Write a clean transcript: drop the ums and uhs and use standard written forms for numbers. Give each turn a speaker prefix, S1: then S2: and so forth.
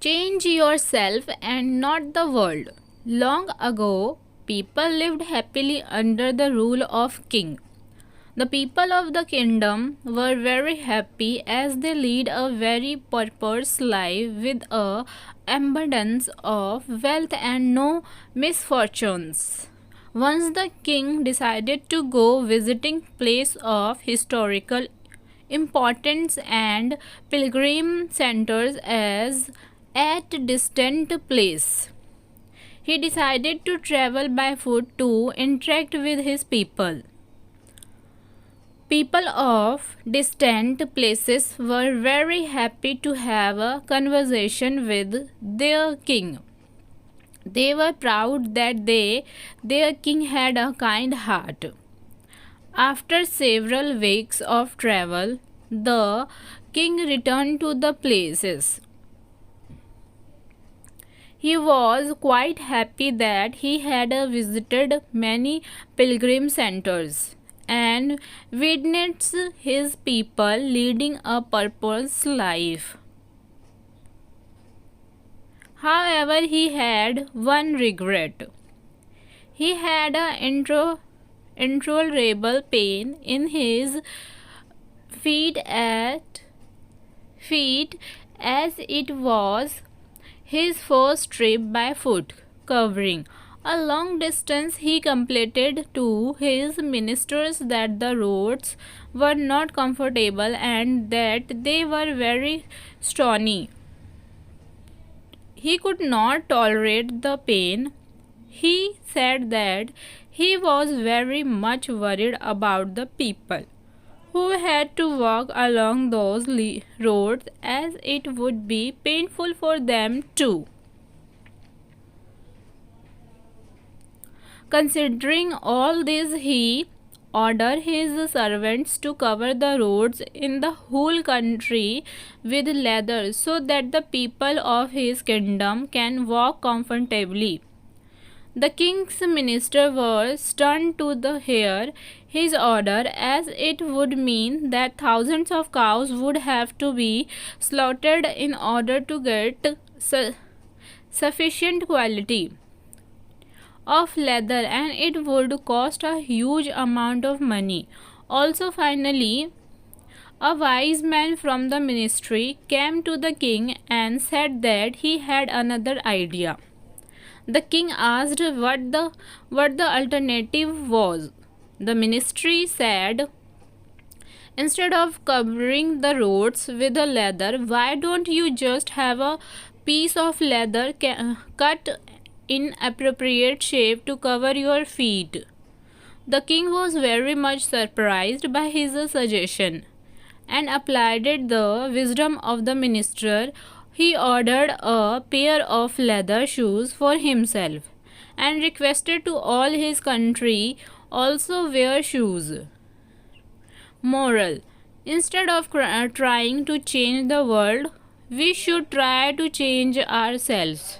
S1: Change yourself and not the world. Long ago, people lived happily under the rule of king. The people of the kingdom were very happy as they lead a very prosperous life with a abundance of wealth and no misfortunes. Once the king decided to go visiting place of historical importance and pilgrim centers as at distant place. He decided to travel by foot to interact with his people. People of distant places were very happy to have a conversation with their king. They were proud that their king had a kind heart. After several weeks of travel, the king returned to the places. He was quite happy that he had visited many pilgrim centers and witnessed his people leading a purposeful life. However, he had one regret. He had an intolerable pain in his feet as it was his first trip by foot, covering a long distance. He complained to his ministers that the roads were not comfortable and that they were very stony. He could not tolerate the pain. He said that he was very much worried about the people who had to walk along those roads as it would be painful for them too. Considering all this, he ordered his servants to cover the roads in the whole country with leather so that the people of his kingdom can walk comfortably. The king's ministers were stunned to hear his order, as it would mean that thousands of cows would have to be slaughtered in order to get sufficient quality of leather, and it would cost a huge amount of money. Also, finally, a wise man from the ministry came to the king and said that he had another idea. The king asked what the alternative was. The ministry said, instead of covering the roads with a leather, why don't you just have a piece of leather cut in appropriate shape to cover your feet? The king was very much surprised by his suggestion and applied the wisdom of the minister. He ordered a pair of leather shoes for himself and requested to all his country also wear shoes. Moral: instead of trying to change the world, we should try to change ourselves.